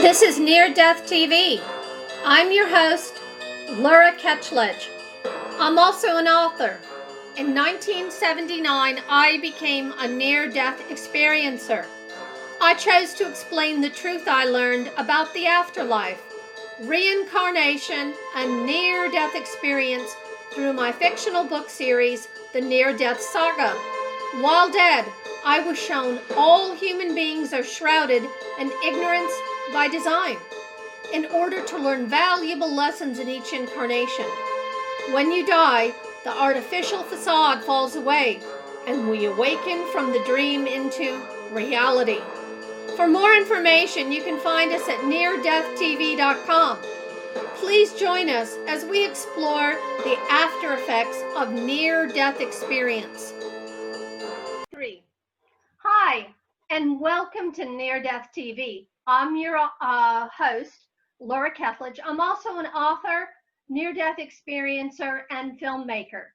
This is Near-DeathTV. I'm your host, LURA KETCHLEDGE. I'm also an author. In 1979, I became a near-death experiencer. I chose to explain the truth I learned about the afterlife, reincarnation, and near-death experience through my fictional book series, The Near-Death Saga. While dead, I was shown all human beings are shrouded in ignorance by design, in order to learn valuable lessons in each incarnation. When you die, the artificial facade falls away, and we awaken from the dream into reality. For more information, you can find us at neardeathtv.com. Please join us as we explore the after effects of near-death experience. 3. Hi, and welcome to Near-Death TV. I'm your host, LURA KETCHLEDGE. I'm also an author, near-death experiencer, and filmmaker.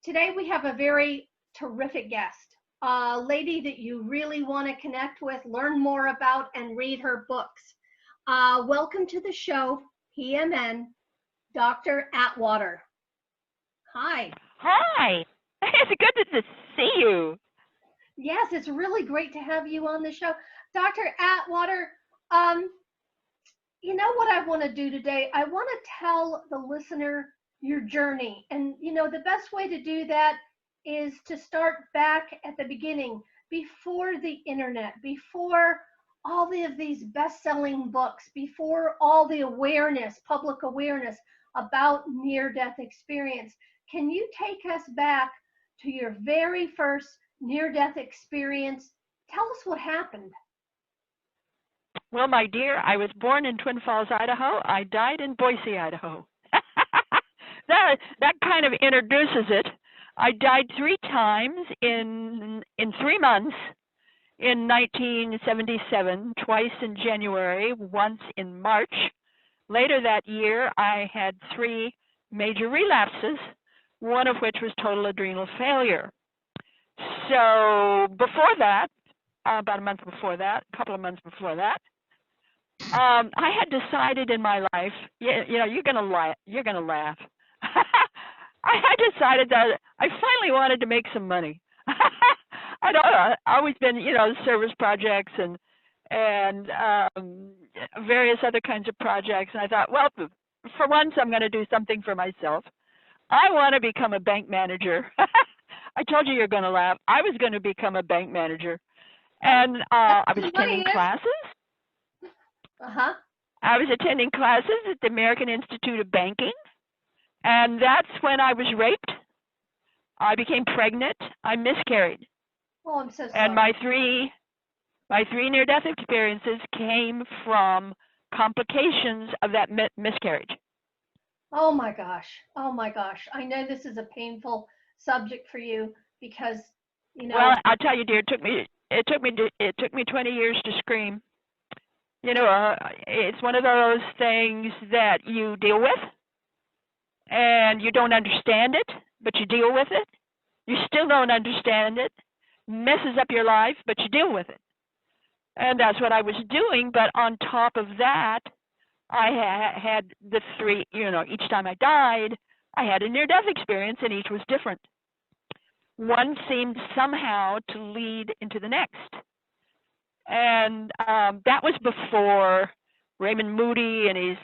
Today we have a very terrific guest, a lady that you really want to connect with, learn more about, and read her books. Welcome to the show, PMN, Dr. Atwater. Hi. Hi. It's good to see you. Yes, it's really great to have you on the show. Dr. Atwater, you know what I want to do today? I want to tell the listener your journey. And, you know, the best way to do that is to start back at the beginning, before the internet, before all of these best-selling books, before all the awareness, public awareness about near-death experience. Can you take us back to your very first near-death experience? Tell us what happened. Well, my dear, I was born in Twin Falls, Idaho. I died in Boise, Idaho. that kind of introduces it. I died 3 times in 3 months in 1977, twice in January, once in March. Later that year, I had 3 major relapses, one of which was total adrenal failure. So before that, about a couple of months before that, I had decided in my life, you know, you're gonna laugh. I had decided that I finally wanted to make some money. I've always been, you know, service projects and various other kinds of projects, and I thought, well, for once, I'm going to do something for myself. I want to become a bank manager. I told you you're going to laugh. I was going to become a bank manager, and I was attending classes. I was attending classes at the American Institute of Banking, and that's when I was raped. I became pregnant. I miscarried. Oh, I'm so sorry. And my three near-death experiences came from complications of that miscarriage. Oh my gosh. Oh my gosh. I know this is a painful subject for you because, you know. Well, I'll tell you, dear, it took me 20 years to scream. You know, it's one of those things that you deal with, and you don't understand it, but you deal with it. You still don't understand it. Messes up your life, but you deal with it. And that's what I was doing. But on top of that, I had the 3, you know, each time I died, I had a near-death experience, and each was different. One seemed somehow to lead into the next. And that was before Raymond Moody and his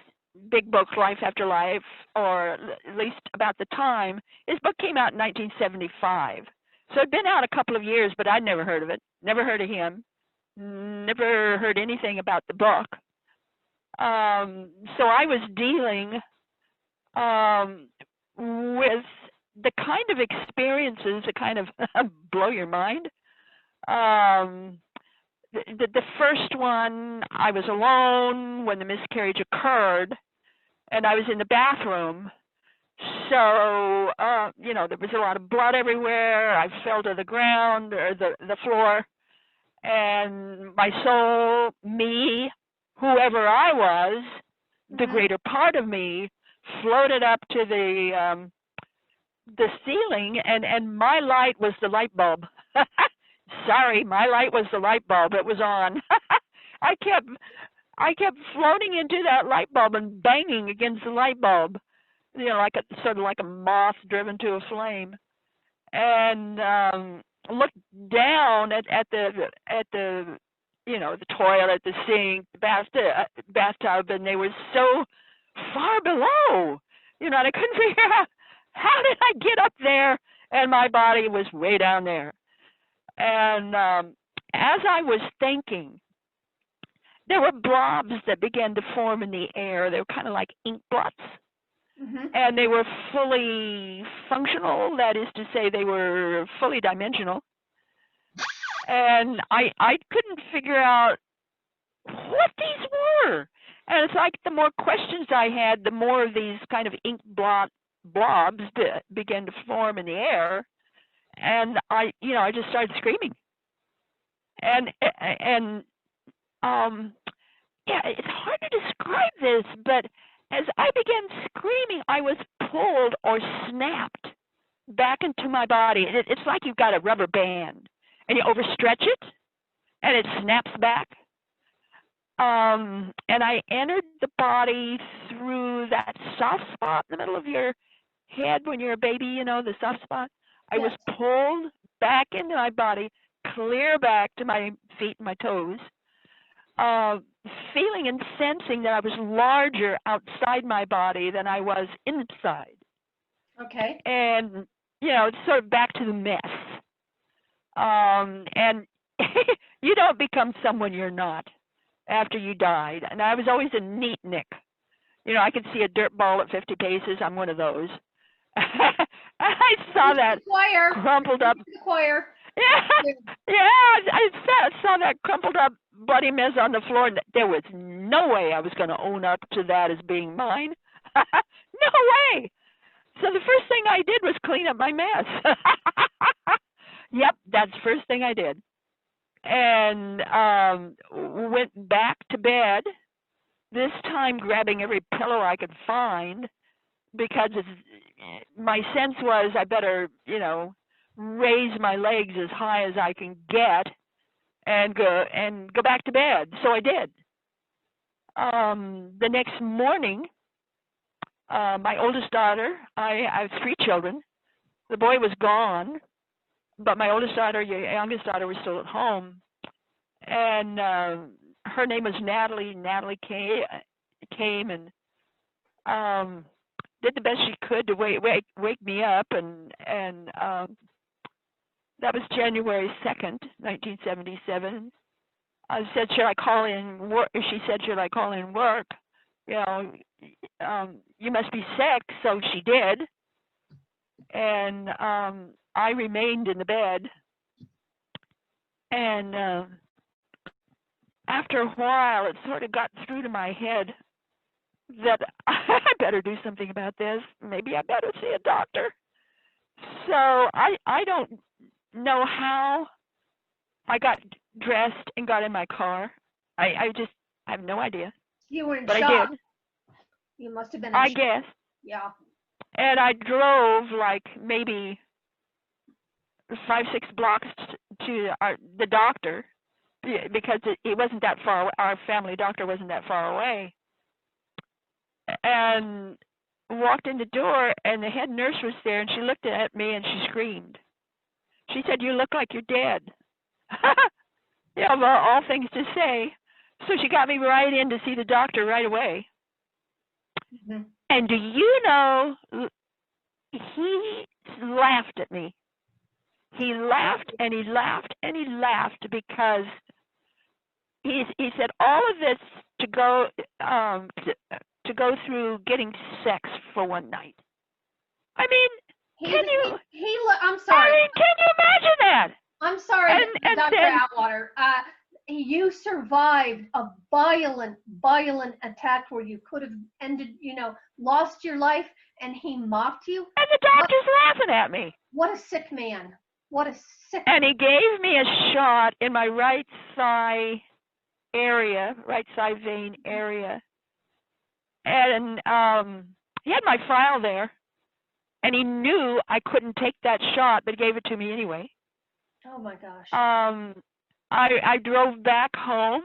big book, Life After Life, or at least about the time. His book came out in 1975. So it'd been out a couple of years, but I'd never heard of it, never heard of him, never heard anything about the book. So I was dealing with the kind of experiences that kind of blow your mind. The first one, I was alone when the miscarriage occurred, and I was in the bathroom. So, you know, there was a lot of blood everywhere. I fell to the ground or the floor, and my soul, me, whoever I was, the greater part of me, floated up to the ceiling, and my light was the light bulb. Sorry, my light was the light bulb. It was on. I I kept floating into that light bulb and banging against the light bulb, like sort of like a moth driven to a flame. And looked down at the the toilet, the sink, the bathtub, and they were so far below. And I couldn't figure out how did I get up there, and my body was way down there. And as I was thinking, there were blobs that began to form in the air. They were kind of like ink blots. Mm-hmm. And they were fully functional. That is to say, they were fully dimensional. And I couldn't figure out what these were. And it's like the more questions I had, the more of these kind of ink blobs began to form in the air. And I just started screaming. And yeah, it's hard to describe this, but as I began screaming, I was pulled or snapped back into my body. It's like you've got a rubber band, and you overstretch it, and it snaps back. And I entered the body through that soft spot in the middle of your head when you're a baby, the soft spot. I was pulled back into my body, clear back to my feet and my toes. Feeling and sensing that I was larger outside my body than I was inside. Okay. And, it's sort of back to the mess. And you don't become someone you're not after you died. And I was always a neatnik. I could see a dirt ball at 50 paces. I'm one of those. I saw that crumpled up. Choir. Yeah, I saw that crumpled up bloody mess on the floor, and there was no way I was going to own up to that as being mine. No way. So the first thing I did was clean up my mess. Yep, that's the first thing I did. And went back to bed, this time grabbing every pillow I could find, because my sense was I better, raise my legs as high as I can get and go back to bed. So I did. The next morning, my oldest daughter, I have 3 children. The boy was gone, but my oldest daughter, youngest daughter, was still at home. And her name was Natalie. Natalie came and did the best she could to wake me up, and that was January 2nd, 1977. I said, should I call in work? She said, should I call in work? You must be sick. So she did. And I remained in the bed. And after a while, it sort of got through to my head that I better do something about this. Maybe I better see a doctor. So I don't know how I got dressed and got in my car. I have no idea. You were in but shock. I did. You must have been in I shock. guess. Yeah. And I drove like maybe 5-6 blocks to the doctor, because it wasn't that far away. Our family doctor wasn't that far away. And walked in the door, and the head nurse was there, and she looked at me and she screamed. She said, "You look like you're dead." Well, all things to say. So she got me right in to see the doctor right away. Mm-hmm. And do you know, he laughed at me. He laughed and he laughed and he laughed, because he said all of this to go through getting sex for one night. I mean, I'm sorry. I mean, can you imagine that? I'm sorry, And Dr. then, Atwater. You survived a violent attack where you could have ended, lost your life, and he mocked you. And the doctor's laughing at me. What a sick man. What a sick And he gave me a shot in my right thigh area, right side vein area. And he had my file there. And he knew I couldn't take that shot, but gave it to me anyway. Oh my gosh. I drove back home,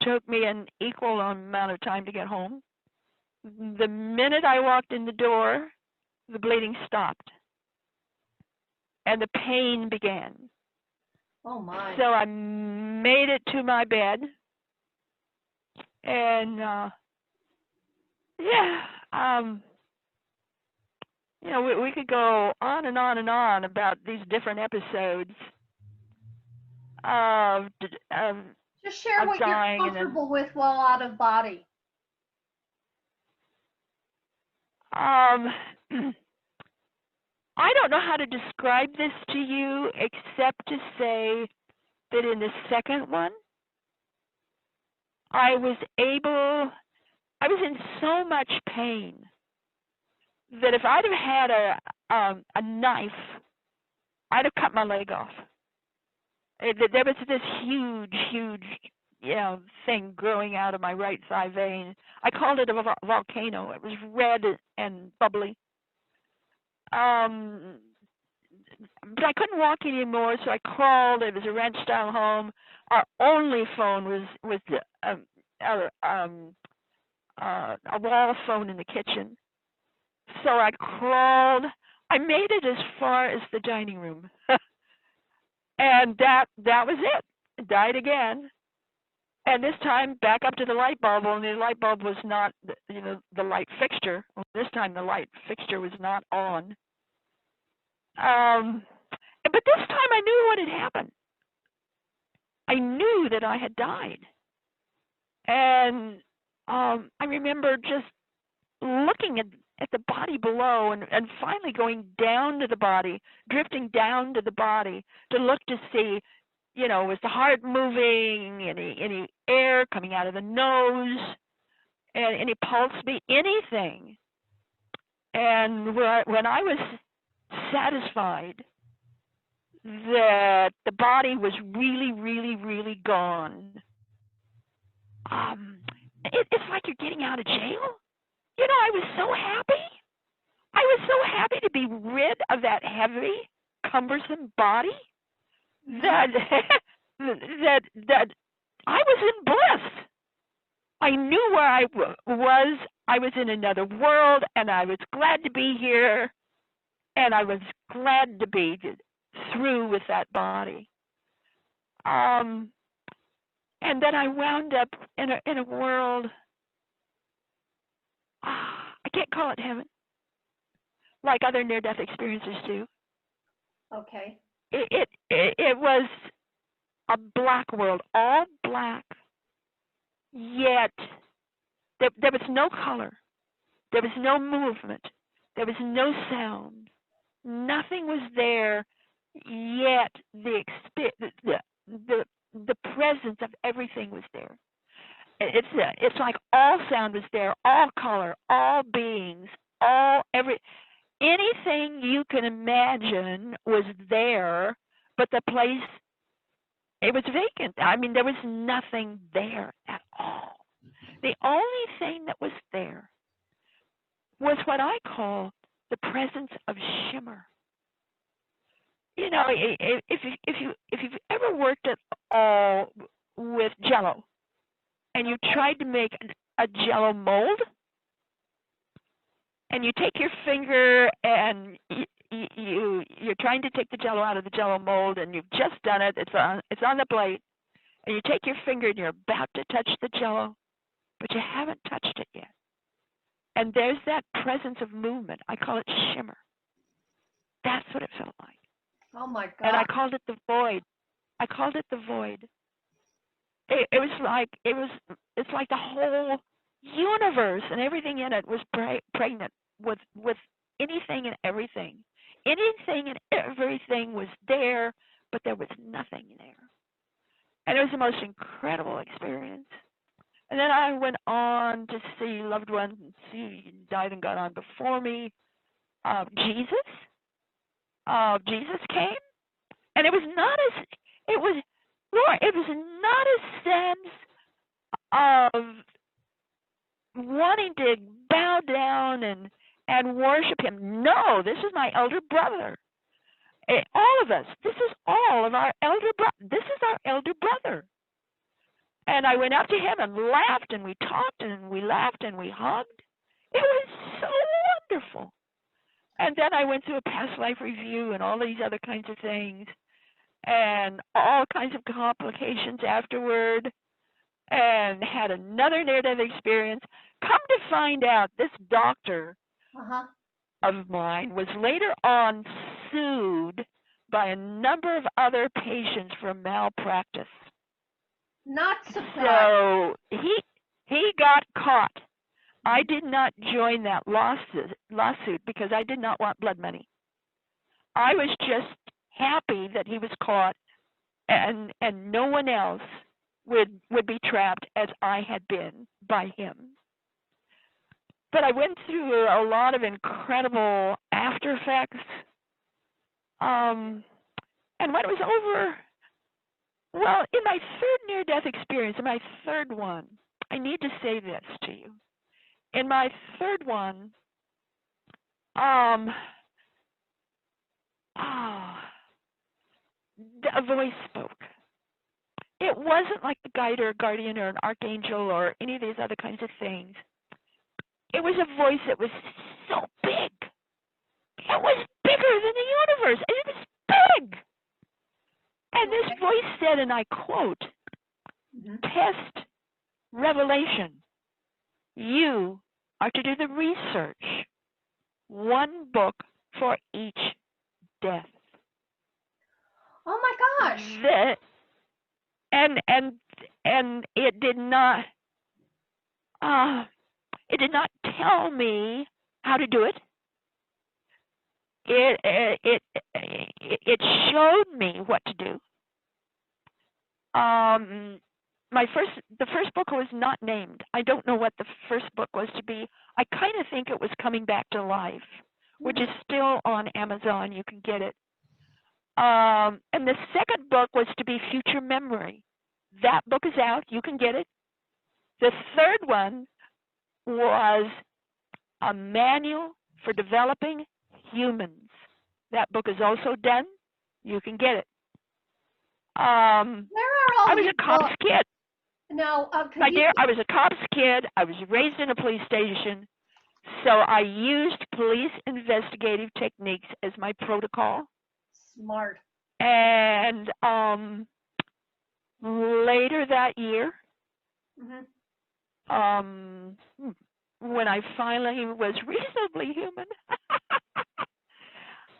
took me an equal amount of time to get home. The minute I walked in the door, the bleeding stopped and the pain began. Oh my. So I made it to my bed, and we could go on and on and on about these different episodes of Just share what you're dying comfortable with while out of body. I don't know how to describe this to you except to say that in the second one, I was in so much pain that if I'd have had a knife, I'd have cut my leg off. There was this huge, thing growing out of my right thigh vein. I called it a volcano. It was red and bubbly. But I couldn't walk anymore, so I crawled. It was a ranch-style home. Our only phone was a wall phone in the kitchen. So I crawled. I made it as far as the dining room, and that was it. I died again, and this time back up to the light bulb. Only the light bulb was not, the light fixture. Well, this time the light fixture was not on. But this time I knew what had happened. I knew that I had died. And I remember just looking at the body below and finally going down to the body, drifting down to the body to look to see, was the heart moving, any air coming out of the nose, and any pulse beat, anything. And when I was satisfied that the body was really, really, really gone, it's like you're getting out of jail. I was so happy. I was so happy to be rid of that heavy, cumbersome body that I was in bliss. I knew where I was. I was in another world, and I was glad to be here, and I was glad to be through with that body. And then I wound up in a world. I can't call it heaven, like other near-death experiences do. Okay. It was a black world, all black, yet there was no color, there was no movement, there was no sound, nothing was there, yet the presence of everything was there. It's like all sound was there, all color, all beings, anything you can imagine was there, but the place, it was vacant. I mean, there was nothing there at all. The only thing that was there was what I call the presence of shimmer. If you've ever worked at all with Jell-O, and you tried to make a Jell-O mold, and you take your finger and you're trying to take the Jell-O out of the Jell-O mold, and you've just done it. It's on the plate, and you take your finger and you're about to touch the Jell-O, but you haven't touched it yet. And there's that presence of movement. I call it shimmer. That's what it felt like. Oh my God. And I called it the void. I called it the void. It's like the whole universe and everything in it was pregnant with anything and everything. Anything and everything was there, but there was nothing there. And it was the most incredible experience. And then I went on to see loved ones who died and got on before me. Jesus came, and it was not a sense of wanting to bow down and worship him. No, this is my elder brother. All of us. This is all of our elder brother. This is our elder brother. And I went up to him and laughed, and we talked, and we laughed, and we hugged. It was so wonderful. And then I went through a past life review and all these other kinds of things, and all kinds of complications afterward, and had another near-death experience. Come to find out, this doctor of mine was later on sued by a number of other patients for malpractice. Not surprised. So he got caught. I did not join that lawsuit because I did not want blood money. I was just happy that he was caught, and no one else would be trapped as I had been by him. But I went through a lot of incredible after effects. And when it was over, well, in my third near-death experience, in my third one, I need to say this to you. In my third one, a voice spoke. It wasn't like a guide or a guardian or an archangel or any of these other kinds of things. It was a voice that was so big. It was bigger than the universe. It was big. And this voice said, and I quote, test revelation. You are to do the research. One book for each death. Oh my gosh. And it did not tell me how to do it. It showed me what to do. The first book was not named. I don't know what the first book was to be. I kind of think it was Coming Back to Life, which is still on Amazon. You can get it. And the second book was to be Future Memory. That book is out. You can get it. The third one was a manual for developing humans. That book is also done. You can get it. Where are all I was a cop's kid. No, My dear, I was a cop's kid. I was raised in a police station. So I used police investigative techniques as my protocol. Smart. And later that year, when I finally was reasonably human,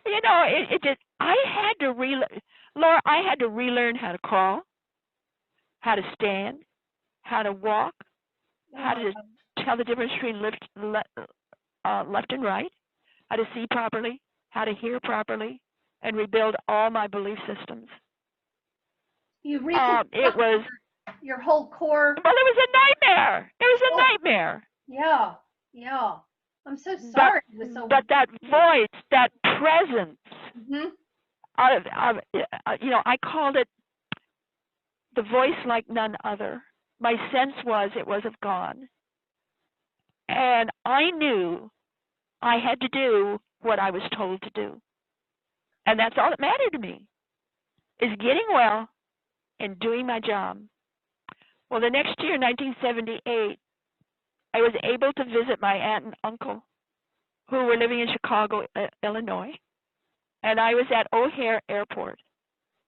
you know, it just, I had to Laura, I had to relearn how to crawl, how to stand, how to walk, how to tell the difference between left and right, how to see properly, how to hear properly, and rebuild all my belief systems. You it was your whole core. Well, it was a nightmare. It was a nightmare. Yeah, yeah. I'm so sorry. But that voice, that presence, you know, I called it the voice like none other. My sense was it was of God. And I knew I had to do what I was told to do. And that's all that mattered to me, is getting well and doing my job. Well, the next year, 1978, I was able to visit my aunt and uncle who were living in Chicago, Illinois. And I was at O'Hare Airport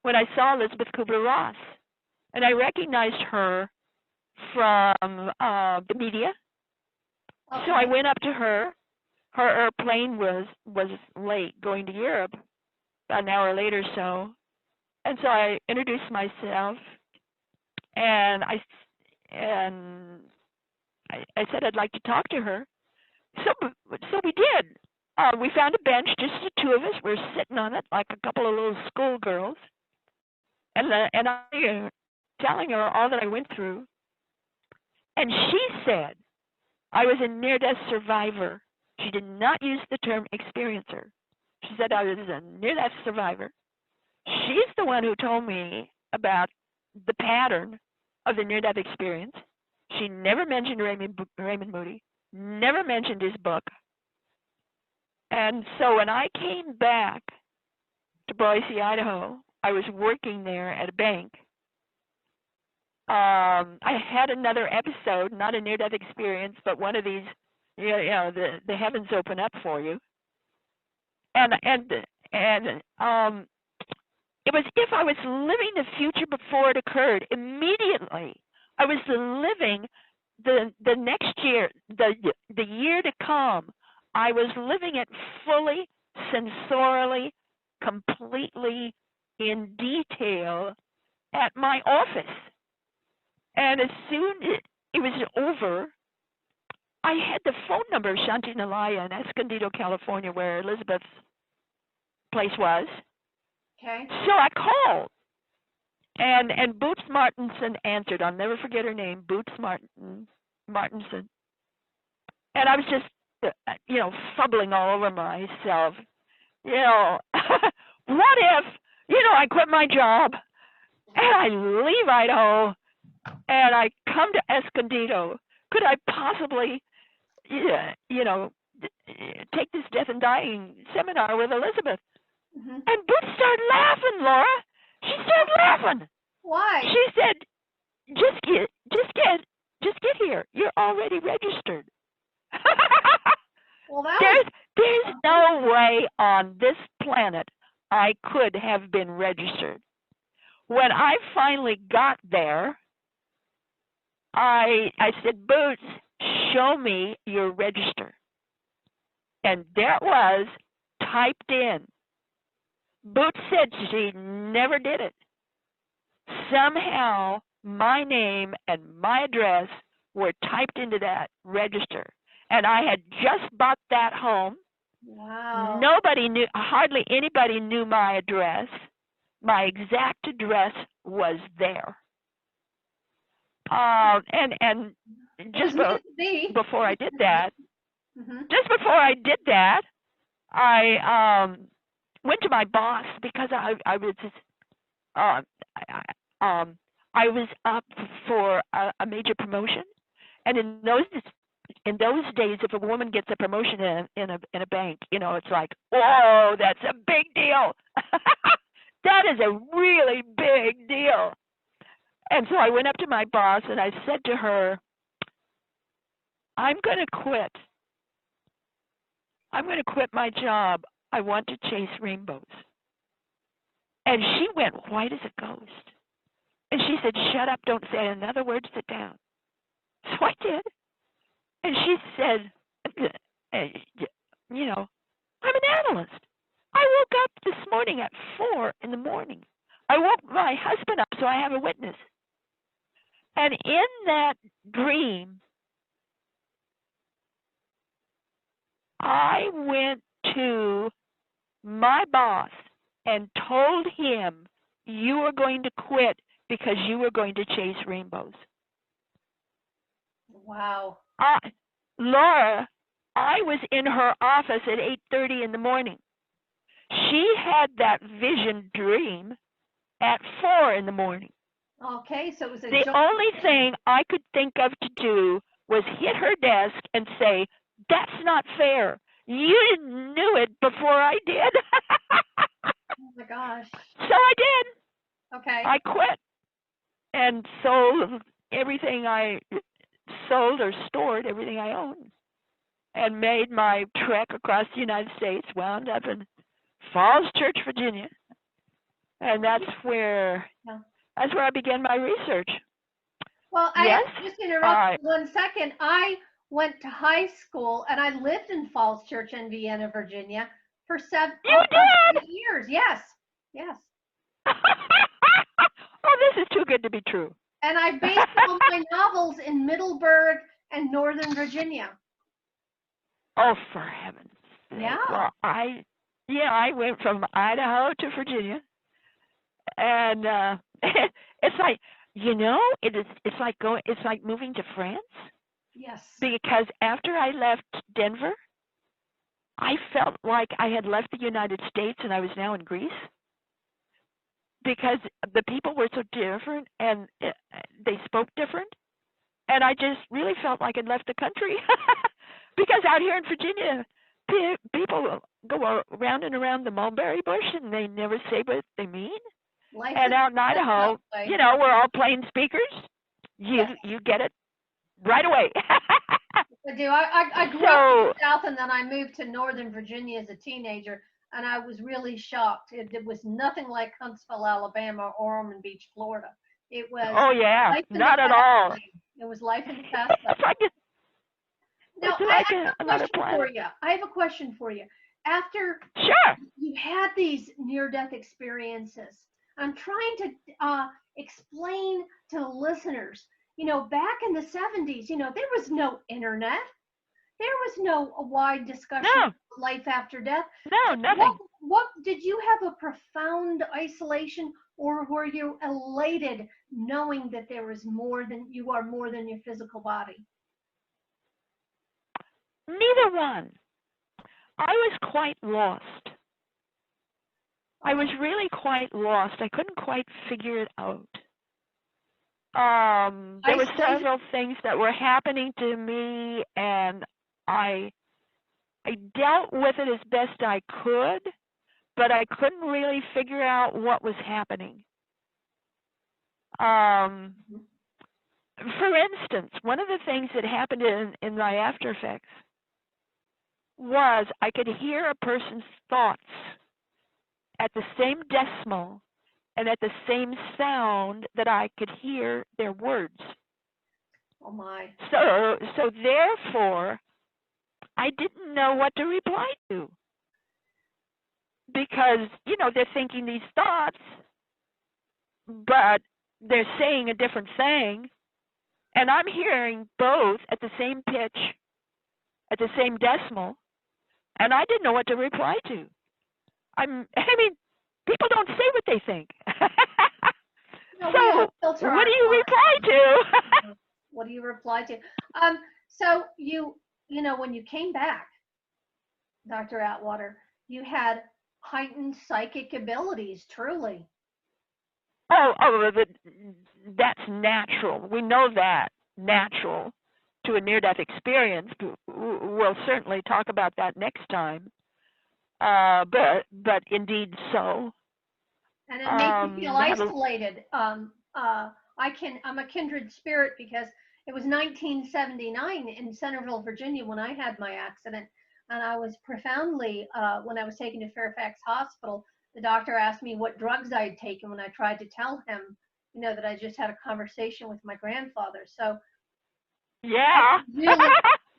when I saw Elizabeth Kubler-Ross. And I recognized her from the media. Okay. So I went up to her. Her airplane was late going to Europe, about an hour later or so. And so I introduced myself, and I said I'd like to talk to her. So we did. We found a bench, just the two of us. We were sitting on it like a couple of little schoolgirls. And I telling her all that I went through. And she said I was a near-death survivor. She did not use the term experiencer. She said I was a near-death survivor. She's the one who told me about the pattern of the near-death experience. She never mentioned Raymond Moody, never mentioned his book. And so when I came back to Boise, Idaho, I was working there at a bank. I had another episode, not a near-death experience, but one of these, the heavens open up for you. And it was if I was living the future before it occurred. Immediately, I was living the next year, the year to come. I was living it fully, sensorially, completely in detail at my office. And as soon as it was over, I had the phone number of Shanti Nalaya in Escondido, California, where Elizabeth's place was. Okay. So I called, and Boots Martinson answered. I'll never forget her name, Boots Martinson. And I was just, fumbling all over myself. What if, I quit my job and I leave Idaho and I come to Escondido? Could I possibly, take this death and dying seminar with Elizabeth? Mm-hmm. And Boots started laughing, Laura. She started laughing. Why? She said, just get here. You're already registered. Well, there's no way on this planet I could have been registered. When I finally got there, I said, Boots, show me your register. And there it was, typed in. Boots said she never did it. Somehow, my name and my address were typed into that register. And I had just bought that home. Wow. Nobody knew, hardly anybody knew my address. My exact address was there. And just before I did that, I went to my boss because I was just, I was up for a major promotion, and in those days, if a woman gets a promotion in a bank, it's like, whoa, that's a big deal. That is a really big deal. And so I went up to my boss and I said to her, I'm going to quit. I'm going to quit my job. I want to chase rainbows. And she went white as a ghost. And she said, shut up, don't say another word, sit down. So I did. And she said, I'm an analyst. I woke up this morning at 4 in the morning. I woke my husband up so I have a witness. And in that dream, I went to my boss and told him, you are going to quit because you are going to chase rainbows. Wow. Laura, I was in her office at 8:30 in the morning. She had that vision dream at 4 in the morning. Okay, so it was the only thing I could think of to do was hit her desk and say, that's not fair. You knew it before I did. Oh my gosh. So I did. Okay. I quit and sold everything I sold or stored, everything I owned, and made my trek across the United States, wound up in Falls Church, Virginia. And that's where I began my research. Well, I have to just interrupt for 1 second. I went to high school and I lived in Falls Church in Vienna, Virginia for 7 years. Yes. Oh, this is too good to be true. And I based all my novels in Middleburg and Northern Virginia. Oh, for heaven's sake. Yeah. Well, I went from Idaho to Virginia, and it's like, it's like moving to France. Yes. Because after I left Denver, I felt like I had left the United States and I was now in Greece. Because the people were so different and they spoke different. And I just really felt like I'd left the country. Because out here in Virginia, people go around and around the mulberry bush and they never say what they mean. And out in Idaho, we're all plain speakers. You Yes, you get it right away. I do. I grew up in the South, and then I moved to Northern Virginia as a teenager, and I was really shocked. It was nothing like Huntsville, Alabama, or Ormond Beach, Florida. It was Oh yeah, life in the not at fast all. lane. It was life in the fast lane. It's like Now, it's I like have a another question for planet. you. I have a question for you. After Sure. you had these near-death experiences, I'm trying to explain to the listeners, back in the 70s, there was no internet. There was no wide discussion No, of life after death. no, What, nothing. what did you have a profound isolation, or were you elated knowing that there was you are more than your physical body? Neither one. I was quite lost. I was Okay. really quite lost. I couldn't quite figure it out. There were Isolated. several things that were happening to me, and I dealt with it as best I could, but I couldn't really figure out what was happening. For instance, one of the things that happened in my after effects was I could hear a person's thoughts at the same decimal and at the same sound that I could hear their words. Oh my. So therefore, I didn't know what to reply to because, they're thinking these thoughts, but they're saying a different thing. And I'm hearing both at the same pitch, at the same decimal, and I didn't know what to reply to. I mean, people don't say what they think. No, we all So, filter what our do you thoughts. reply to? What do you reply to? So when you came back, Dr. Atwater, you had heightened psychic abilities, truly. That's natural. We know that natural to a near-death experience. We'll certainly talk about that next time. But indeed so. And it made you feel isolated. I'm a kindred spirit because it was 1979 in Centerville, Virginia, when I had my accident, and I was profoundly when I was taken to Fairfax Hospital. The doctor asked me what drugs I had taken when I tried to tell him, that I just had a conversation with my grandfather. So yeah,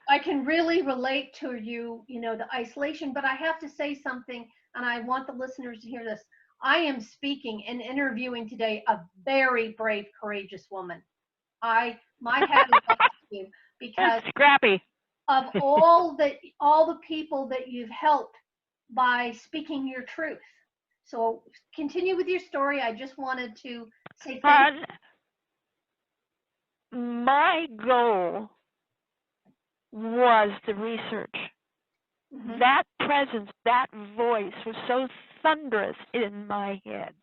I can really relate to you, the isolation. But I have to say something, and I want the listeners to hear this. I am speaking and interviewing today a very brave, courageous woman. My hat is off to you because that's scrappy. of all the people that you've helped by speaking your truth. So continue with your story. I just wanted to say thank you. My goal was the research. Mm-hmm. That presence, that voice was so thunderous in my head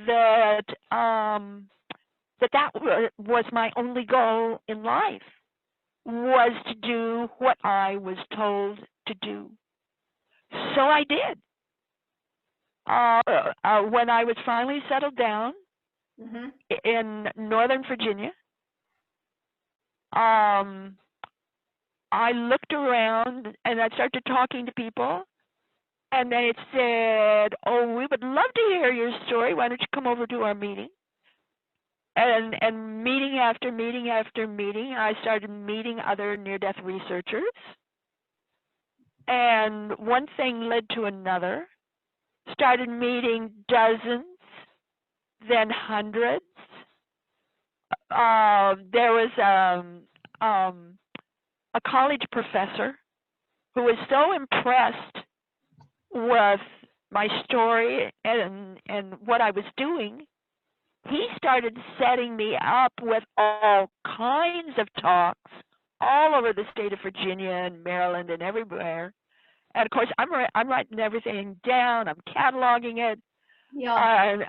that that was my only goal in life, was to do what I was told to do. So I did. When I was finally settled down in Northern Virginia, I looked around and I started talking to people, and then it said, "Oh, we would love to hear your story. Why don't you come over to our meeting?" And meeting after meeting after meeting, I started meeting other near-death researchers, and one thing led to another. Started meeting dozens, then hundreds. There was a college professor who was so impressed with my story and what I was doing, he started setting me up with all kinds of talks all over the state of Virginia and Maryland and everywhere. And of course, I'm writing everything down. I'm cataloging it. Yeah.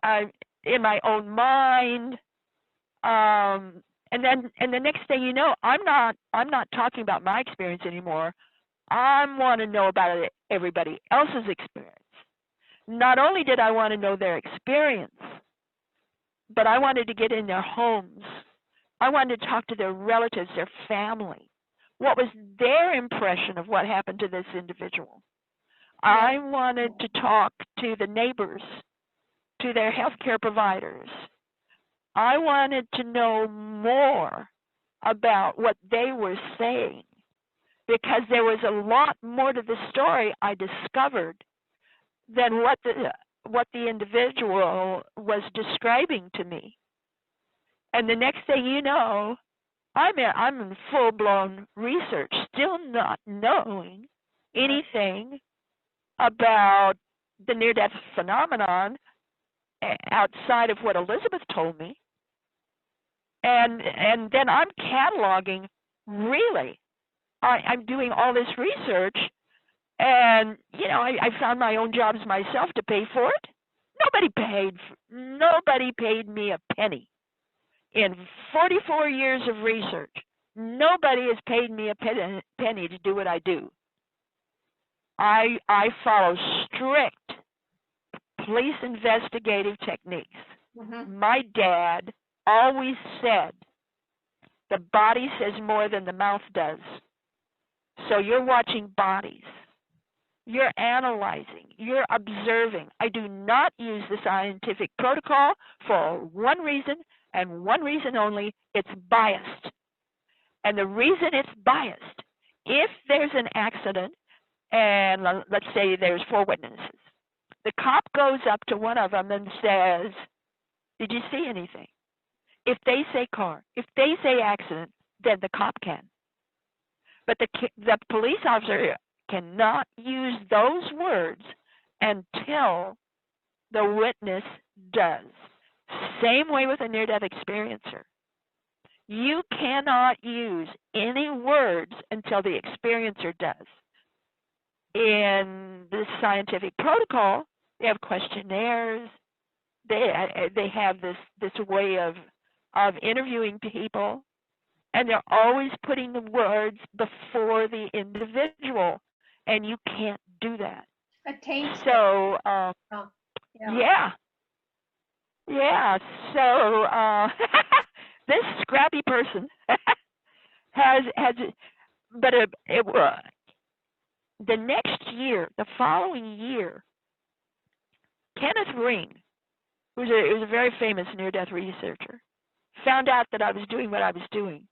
I'm in my own mind. And the next thing you know, I'm not talking about my experience anymore. I want to know about everybody else's experience. Not only did I want to know their experience, but I wanted to get in their homes. I wanted to talk to their relatives, their family. What was their impression of what happened to this individual? I wanted to talk to the neighbors, to their healthcare providers. I wanted to know more about what they were saying, because there was a lot more to the story I discovered than what the individual was describing to me. And the next thing you know, I'm in full-blown research, still not knowing anything about the near-death phenomenon outside of what Elizabeth told me. And then I'm cataloging, really. I'm doing all this research, and I found my own jobs myself to pay for it. Nobody paid me a penny. In 44 years of research, nobody has paid me a penny to do what I do. I follow strict police investigative techniques. Mm-hmm. My dad always said, the body says more than the mouth does. So you're watching bodies. You're analyzing. You're observing. I do not use the scientific protocol for one reason, and one reason only: it's biased. And the reason it's biased, if there's an accident, and let's say there's 4 witnesses, the cop goes up to one of them and says, did you see anything? If they say car, if they say accident, then the cop can. But the police officer cannot use those words until the witness does. Same way with a near-death experiencer. You cannot use any words until the experiencer does. In the scientific protocol, they have questionnaires. They have this way of interviewing people, and they're always putting the words before the individual, and you can't do that. So, yeah. So this scrappy person has, but the next year, the following year, Kenneth Ring, who's a very famous near-death researcher, found out that I was doing what I was doing.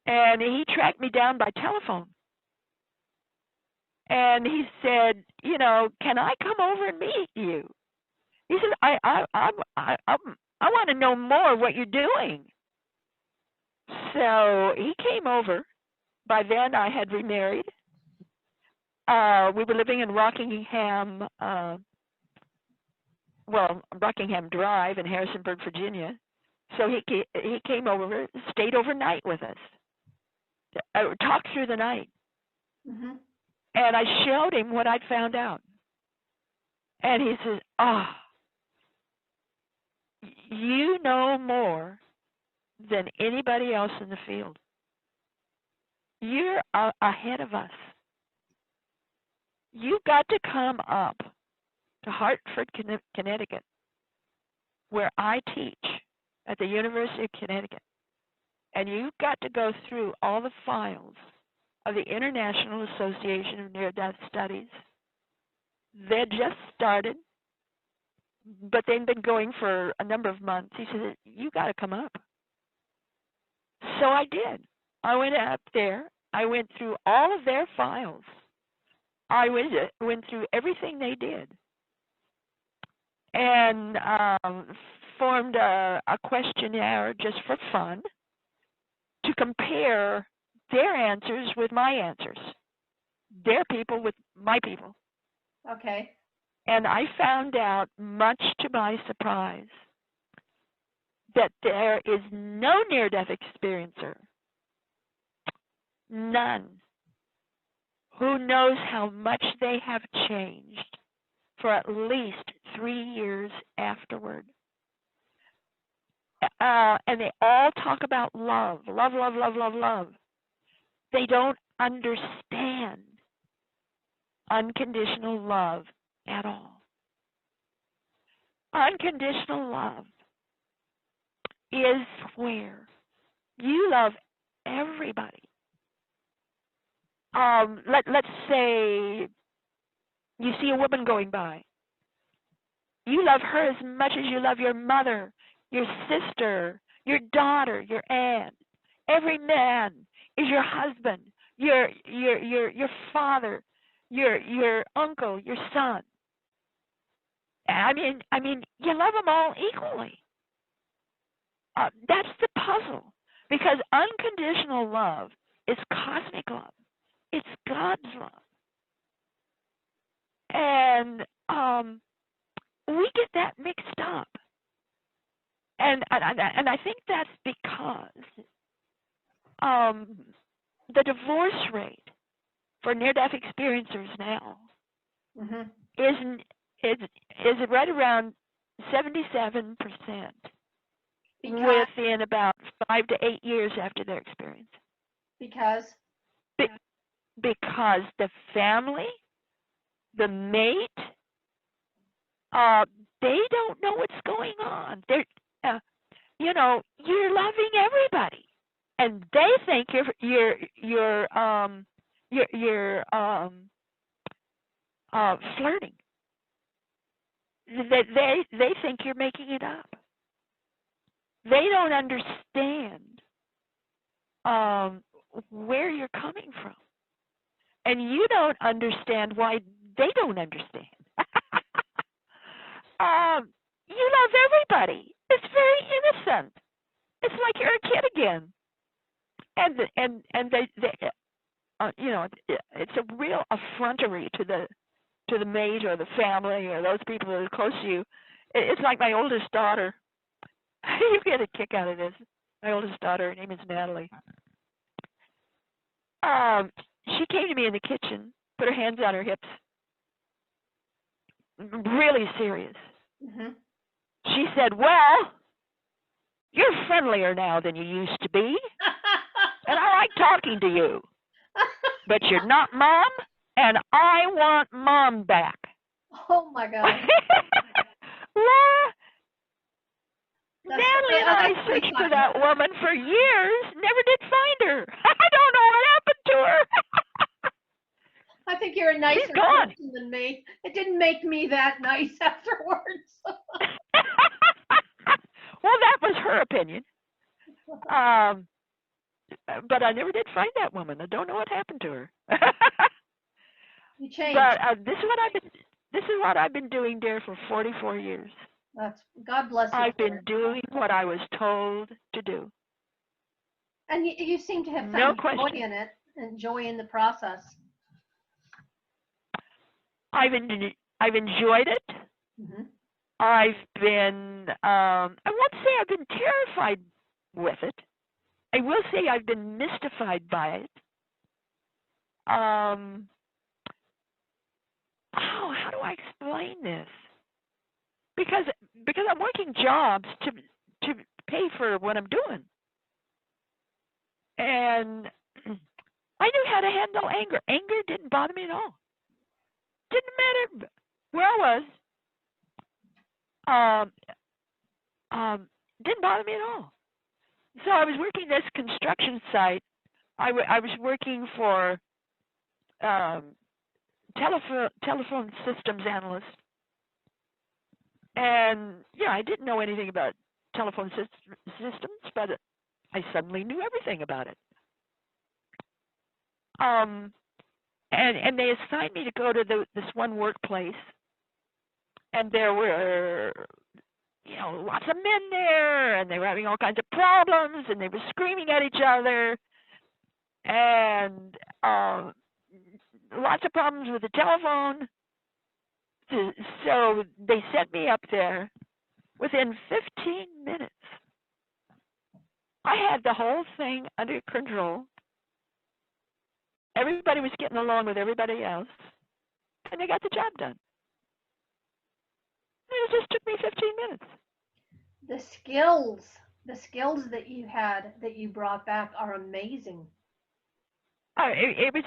And he tracked me down by telephone. And he said, can I come over and meet you? He said, I want to know more of what you're doing. So he came over. By then I had remarried. We were living in Rockingham, Rockingham Drive in Harrisonburg, Virginia. So he came over, stayed overnight with us, talked through the night. Mm-hmm. And I showed him what I'd found out. And he says, you know more than anybody else in the field. You're ahead of us. You got to come up to Hartford, Connecticut, where I teach at the University of Connecticut. And you've got to go through all the files of the International Association of Near-Death Studies. They just started, but they've been going for a number of months. He said, you got to come up. So I did. I went up there. I went through all of their files. I went through everything they did, and formed a questionnaire just for fun to compare their answers with my answers, their people with my people. Okay. And I found out, much to my surprise, that there is no near-death experiencer, none, who knows how much they have changed for at least 3 years afterward. And they all talk about love, love, love, love, love, love. They don't understand unconditional love at all. unconditional love is where you love everybody. Let's say you see a woman going by. You love her as much as you love your mother, your sister, your daughter, your aunt. Every man is your husband, your father, your uncle, your son. I mean, you love them all equally. That's the puzzle, because unconditional love is cosmic love. It's God's love, and we get that mixed up, and I think that's because the divorce rate for near-death experiencers now is right around 77%. Within about 5 to 8 years after their experience. Because the family, the mate, they don't know what's going on. They're, you're loving everybody, and they think you're flirting. They think you're making it up. They don't understand where you're coming from. And you don't understand why they don't understand. You love everybody. It's very innocent. It's like you're a kid again. And they it's a real effrontery to the mate or the family or those people that are close to you. It's like my oldest daughter. You get a kick out of this. My oldest daughter, her name is Natalie. She came to me in the kitchen, put her hands on her hips, really serious. She said, "Well, you're friendlier now than you used to be, and I like talking to you, but you're not Mom, and I want Mom back." Oh, my God. Laura, Natalie and I searched for that woman for years, never did find her. I don't know what happened to her. I think you're a nicer person than me. It didn't make me that nice afterwards. Well, that was her opinion. But I never did find that woman. I don't know what happened to her. You changed. But this is what I've been doing, dear, for 44 years. God bless you. I've been doing what I was told to do. And you seem to have found joy in it and joy in the process. I've enjoyed it. I've been, I won't say I've been terrified with it. I will say I've been mystified by it. How do I explain this? Because I'm working jobs to pay for what I'm doing. And I knew how to handle anger. Anger didn't bother me at all. Didn't matter where I was. Didn't bother me at all. So I was working this construction site. I was working for telephone systems analyst. And I didn't know anything about telephone systems, but I suddenly knew everything about it. And they assigned me to go to this one workplace, and there were lots of men there, and they were having all kinds of problems, and they were screaming at each other, and lots of problems with the telephone. So they sent me up there. Within 15 minutes, I had the whole thing under control. Everybody was getting along with everybody else, and they got the job done. And it just took me 15 minutes. The skills that you had, that you brought back, are amazing. It was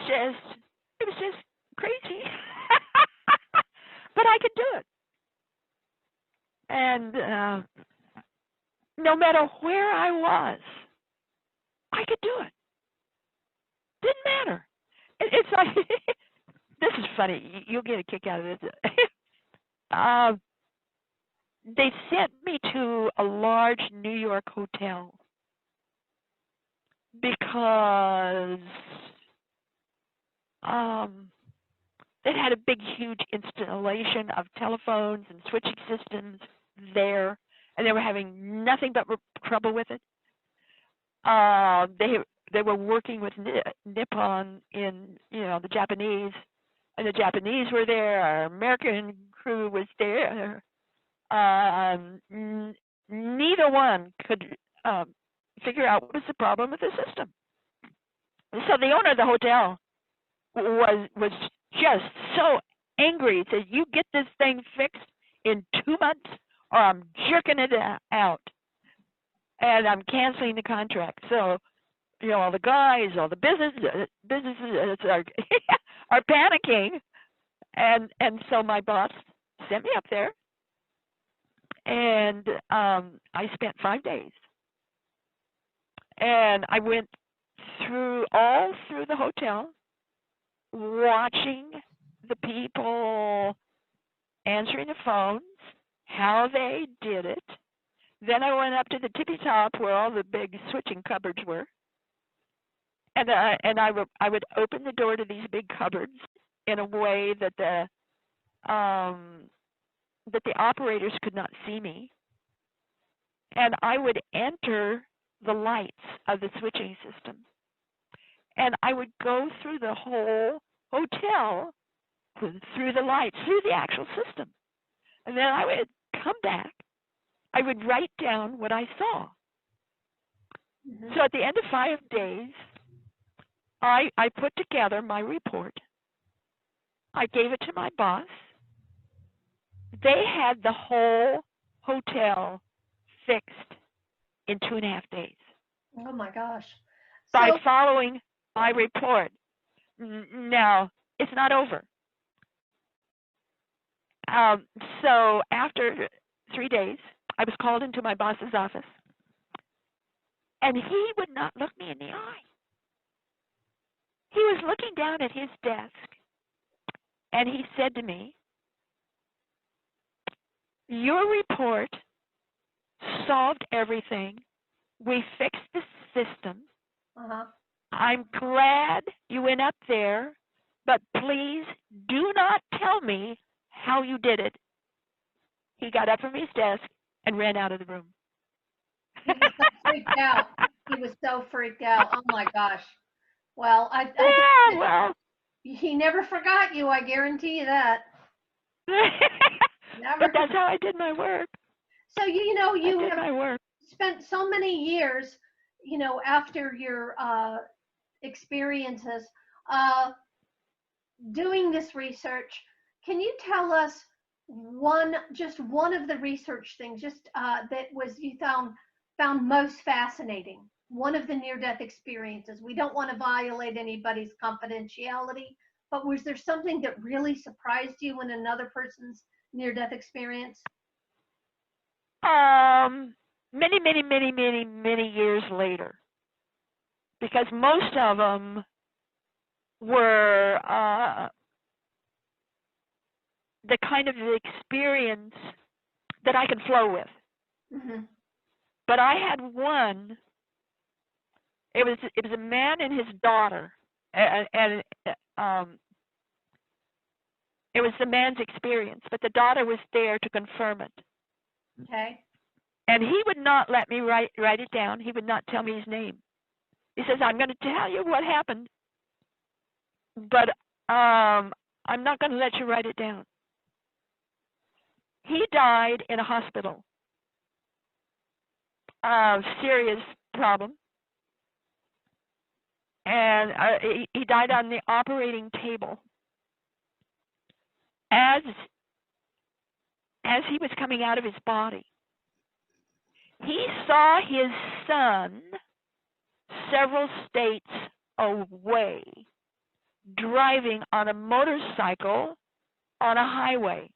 just crazy. But I could do it. And no matter where I was, I could do it. Didn't matter. It's like, this is funny. You'll get a kick out of this. They sent me to a large New York hotel because they had a big, huge installation of telephones and switching systems there, and they were having nothing but trouble with it. They were working with Nippon in, the Japanese, and the Japanese were there. Our American crew was there. Neither one could figure out what was the problem with the system. So the owner of the hotel was just so angry. He said, "You get this thing fixed in 2 months, or I'm jerking it out, and I'm canceling the contract." So, all the guys, all the businesses are panicking, and so my boss sent me up there, and I spent 5 days, and I went all through the hotel, watching the people answering the phones, how they did it. Then I went up to the tippy top where all the big switching cupboards were, and I would open the door to these big cupboards in a way that the operators could not see me, and I would enter the lights of the switching system, and I would go through the whole hotel, through the lights, through the actual system, and then I would come back. I would write down what I saw. Mm-hmm. So at the end of 5 days, I put together my report. I gave it to my boss. They had the whole hotel fixed in 2.5 days. Oh my gosh. By following my report. Now, it's not over. So after 3 days, I was called into my boss's office, and he would not look me in the eye. He was looking down at his desk, and he said to me, "Your report solved everything. We fixed the system. Uh-huh. I'm glad you went up there, but please do not tell me how you did it." He got up from his desk and ran out of the room. He was so freaked out. He was so freaked out. Oh my gosh. Well, he never forgot you. I guarantee you that. Never. But that's how I did my work. So you have spent so many years, after your experiences, doing this research. Can you tell us just one of the research things, that you found most fascinating? One of the near-death experiences. We don't want to violate anybody's confidentiality, but was there something that really surprised you in another person's near-death experience? Many years later, because most of them were the kind of experience that I can flow with. Mm-hmm. But I had one. It was a man and his daughter, and it was the man's experience, but the daughter was there to confirm it. Okay. And he would not let me write it down. He would not tell me his name. He says, "I'm going to tell you what happened, but I'm not going to let you write it down." He died in a hospital. Serious problem. And he died on the operating table. As he was coming out of his body, he saw his son several states away, driving on a motorcycle on a highway.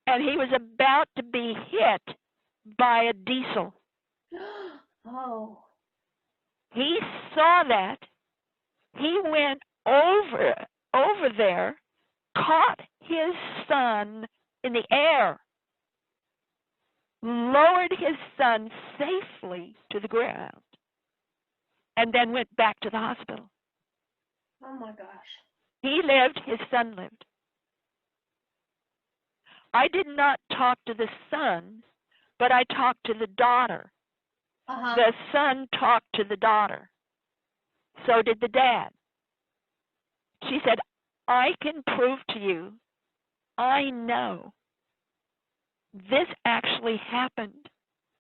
and he was about to be hit by a diesel. Oh. He saw that. He went over there, caught his son in the air, lowered his son safely to the ground, and then went back to the hospital. Oh my gosh. He lived, his son lived. I did not talk to the son, but I talked to the daughter. The son talked to the daughter. So did the dad. She said, I can prove to you, I know this actually happened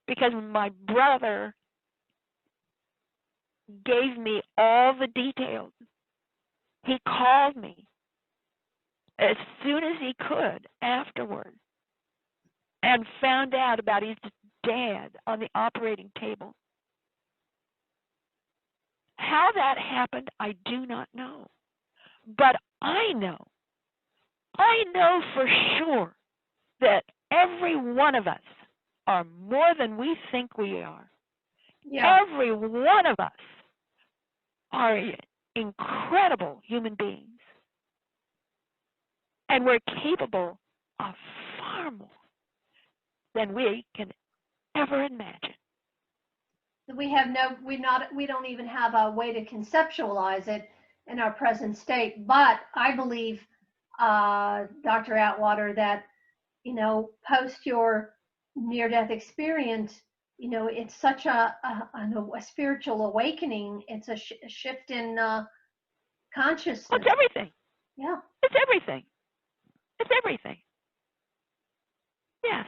because my brother gave me all the details. He called me as soon as he could afterward and found out about his dad on the operating table. How that happened, I do not know. But I know for sure that every one of us are more than we think we are. Yeah. Every one of us are incredible human beings. And we're capable of far more than we can ever imagine. We don't even have a way to conceptualize it in our present state. But I believe, Dr. Atwater, that, post your near-death experience, it's such a spiritual awakening. It's a shift in consciousness. Well, it's everything. Yeah. It's everything. It's everything. Yes.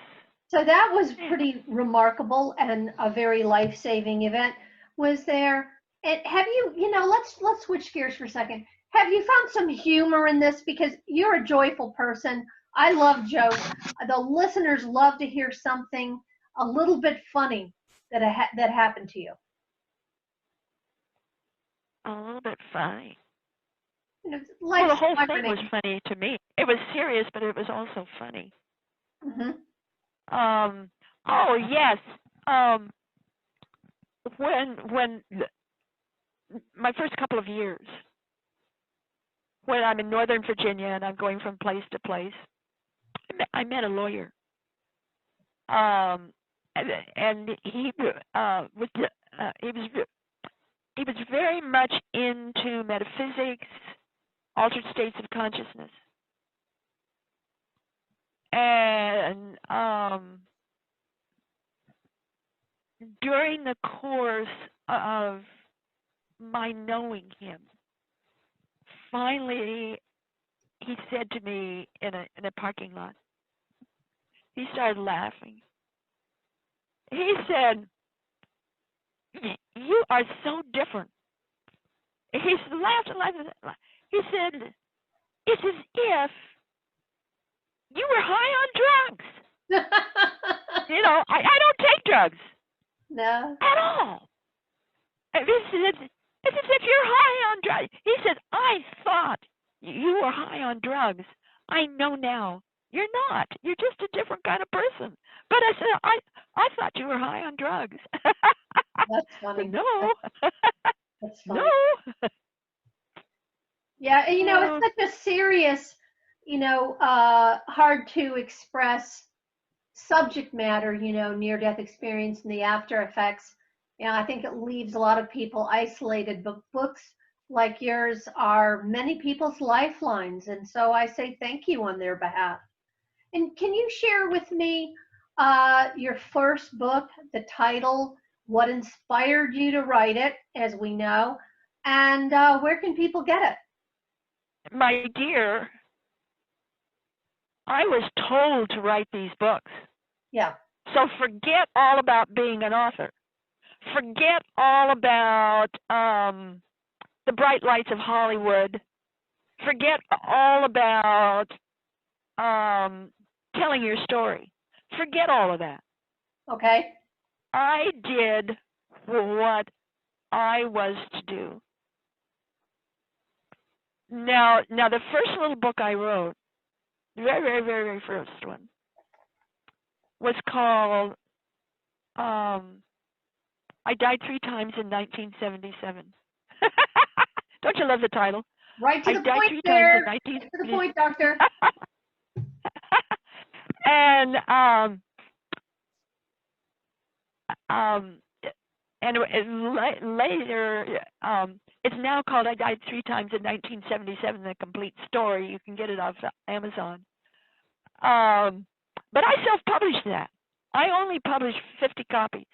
So that was pretty remarkable and a very life-saving event. Was there, and have you, let's switch gears for a second. Have you found some humor in this? Because you're a joyful person. I love jokes. The listeners love to hear something a little bit funny that happened to you. A little bit funny. Well, the whole thing was funny to me. It was serious, but it was also funny. Mm-hmm. Oh yes. When my first couple of years, when I'm in Northern Virginia and I'm going from place to place, I met a lawyer. And he was very much into metaphysics, altered states of consciousness. And during the course of my knowing him, finally he said to me in a parking lot, he started laughing. He said, "You are so different." He laughed and laughed and laughed. He said, "It's as if you were high on drugs." I don't take drugs. No. At all. And he said, it's as if you're high on drugs. He said, I thought you were high on drugs. I know now you're not. You're just a different kind of person. But I said, I thought you were high on drugs. That's funny. No. That's funny. No. Yeah, it's such a serious, hard to express subject matter, near-death experience and the after effects. I think it leaves a lot of people isolated, but books like yours are many people's lifelines. And so I say thank you on their behalf. And can you share with me your first book, the title, what inspired you to write it, as we know, and where can people get it? My dear, I was told to write these books. Yeah. So forget all about being an author. Forget all about the bright lights of Hollywood. Forget all about telling your story. Forget all of that. Okay. I did what I was to do. Now the first little book I wrote, the very, very, very, very first one, was called I Died 3 Times in 1977. Don't you love the title? Right to I the died point 3 times there. in Right 1977. to the point, doctor. And later, it's now called I Died 3 Times in 1977, the complete story. You can get it off Amazon. But I self-published that. I only published 50 copies.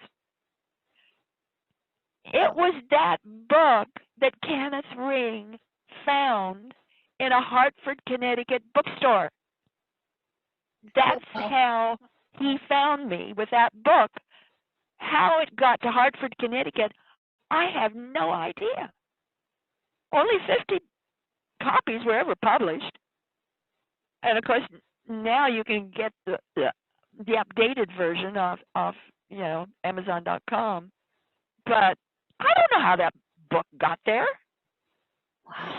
It was that book that Kenneth Ring found in a Hartford, Connecticut bookstore. That's how he found me, with that book. How it got to Hartford, Connecticut, I have no idea. Only 50 copies were ever published. And of course, now you can get the updated version off Amazon.com. But I don't know how that book got there.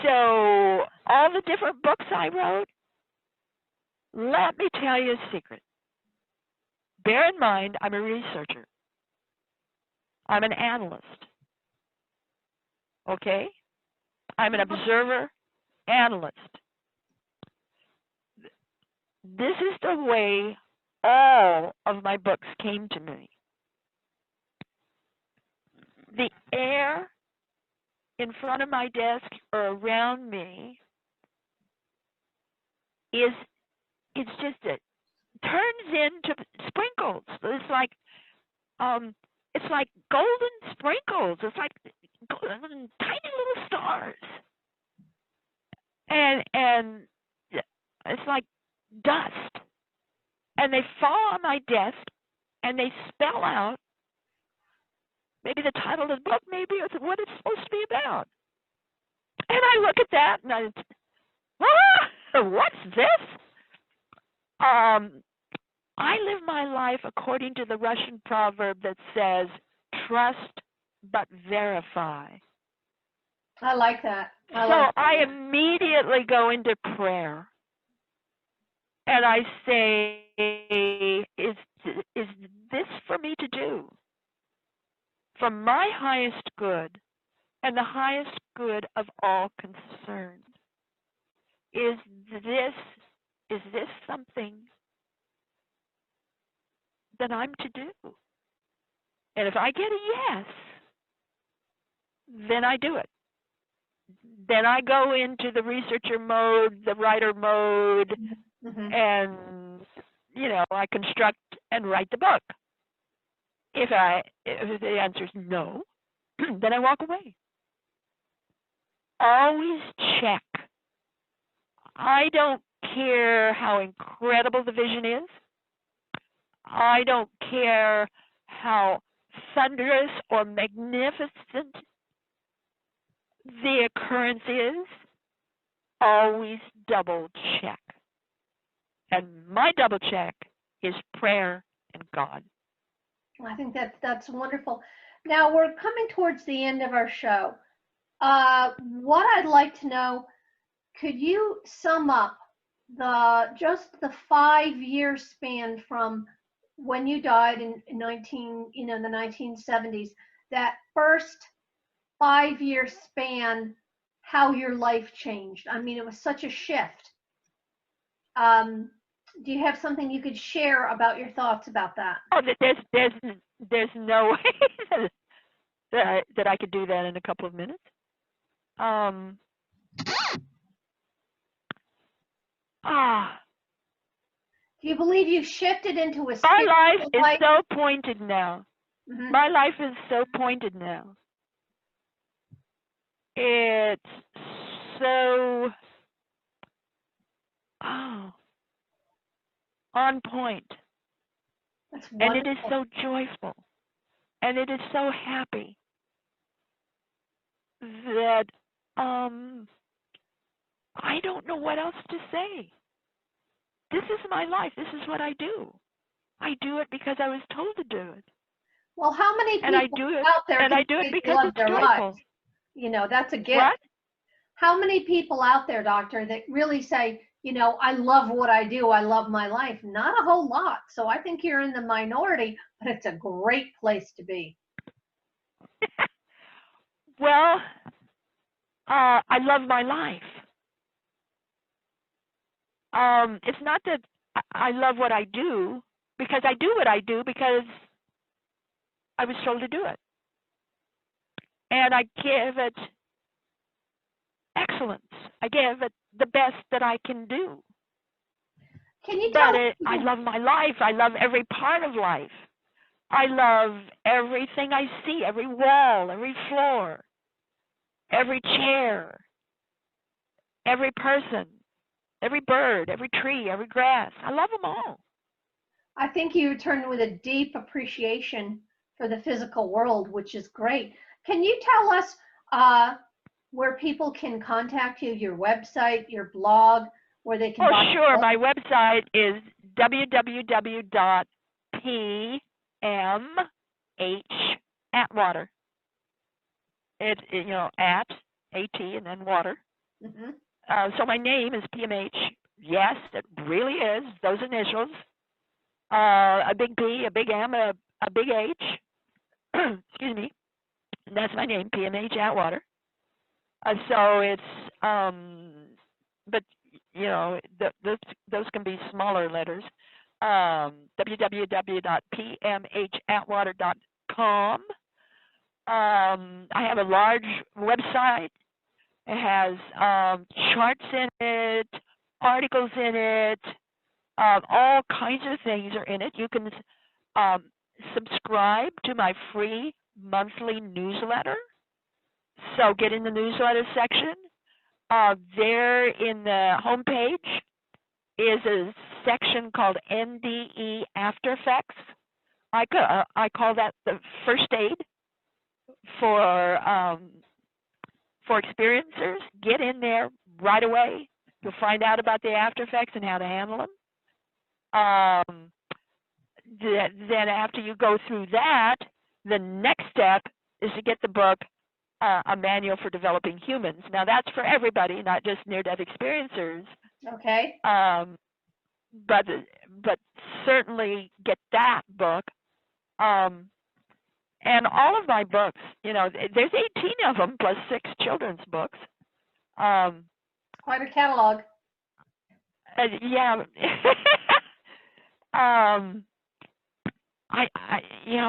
So all the different books I wrote, let me tell you a secret. Bear in mind, I'm a researcher. I'm an analyst. Okay? I'm an observer analyst. This is the way all of my books came to me. The air in front of my desk or around me it's just it turns into sprinkles. It's like golden sprinkles. It's like tiny little stars. And it's like dust. And they fall on my desk and they spell out maybe the title of the book, maybe it's what it's supposed to be about. And I look at that and what's this? I live my life according to the Russian proverb that says, trust but verify. I like that. I immediately go into prayer. And I say, is this for me to do? For my highest good and the highest good of all concerned. Is this something that I'm to do? And if I get a yes, then I do it. Then I go into the researcher mode, the writer mode, and I construct and write the book. If the answer is no, then I walk away. Always check. I don't care how incredible the vision is. I don't care how thunderous or magnificent the occurrence is. Always double check. And my double check is prayer and God. I think that's wonderful. Now we're coming towards the end of our show. What I'd like to know, could you sum up just the 5-year span from when you died in the 1970s, that first 5-year span, how your life changed? I mean, it was such a shift. Do you have something you could share about your thoughts about that? Oh, there's no way that I could do that in a couple of minutes. Do you believe you shifted into a my life is so pointed now. Mm-hmm. My life is so pointed now. It's so on point. And it is so joyful. And it is so happy that I don't know what else to say. This is my life. This is what I do. I do it because I was told to do it. Well, how many people out there and I do it because it's joyful. Lives? That's a gift. What? How many people out there, doctor, that really say, I love what I do. I love my life. Not a whole lot. So I think you're in the minority, but it's a great place to be. Well, I love my life. It's not that I love what I do, because I do what I do because I was told to do it. And I give it excellence. I give it the best that I can do. Can you tell But I love my life. I love every part of life. I love everything I see, every wall, every floor, every chair, every person, every bird, every tree, every grass. I love them all. I think you turn with a deep appreciation for the physical world, which is great. Can you tell us where people can contact you, your website, your blog, where they can buy sure. books? My website is www.PMH It's, at, A-T, and then water. Mm-hmm. So my name is PMH. Yes, it really is. Those initials. A big P, a big M, a big H. Excuse me. That's my name, PMH Atwater. So it's, but those can be smaller letters. www.pmhatwater.com. I have a large website. It has charts in it, articles in it, all kinds of things are in it. You can subscribe to my free monthly newsletter. So get in the newsletter section. There in the homepage is a section called NDE After Effects. I call that the first aid for experiencers. Get in there right away. You'll find out about the after effects and how to handle them. Then after you go through that, the next step is to get the book, A Manual for Developing Humans. Now that's for everybody, not just near-death experiencers. Okay. But certainly get that book. And all of my books, there's 18 of them plus 6 children's books. Quite a catalog. Yeah.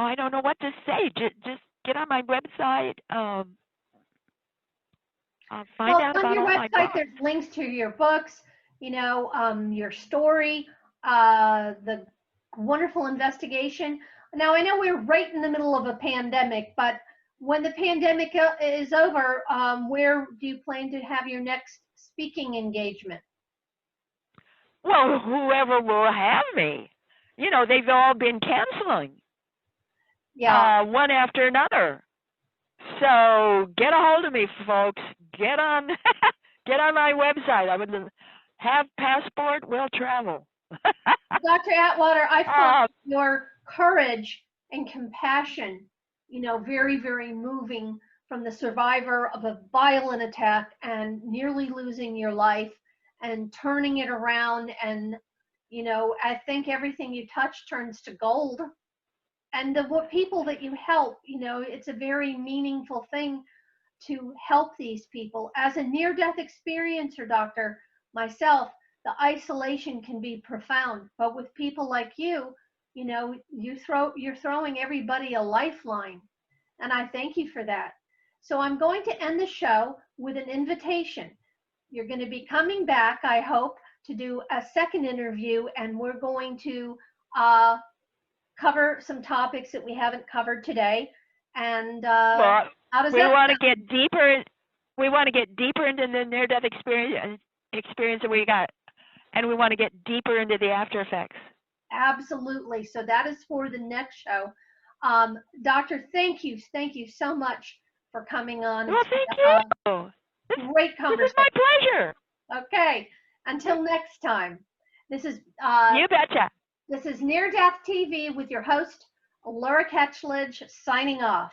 I don't know what to say. Just get on my website. Find out about all my books. On your website, there's links to your books, your story, the wonderful investigation. Now, I know we're right in the middle of a pandemic, but when the pandemic is over, where do you plan to have your next speaking engagement? Well, whoever will have me. They've all been canceling. Yeah. One after another. So get a hold of me, folks. Get on my website. I would have passport, will travel. Dr. Atwater, I find your courage and compassion, very, very moving, from the survivor of a violent attack and nearly losing your life and turning it around. And, I think everything you touch turns to gold. And what people that you help, it's a very meaningful thing to help these people. As a near-death experiencer, doctor, myself, the isolation can be profound. But with people like you, you're throwing everybody a lifeline. And I thank you for that. So I'm going to end the show with an invitation. You're going to be coming back, I hope, to do a second interview, and we're going to cover some topics that we haven't covered today. And how does we want to get deeper. We want to get deeper into the near-death experience that we got, and we want to get deeper into the after effects. Absolutely. So that is for the next show. Doctor, thank you so much for coming on. Well, thank you. Great conversation. This is my pleasure. Okay. Until next time. This is you betcha. This is Near-DeathTV with your host, LURA KETCHLEDGE, signing off.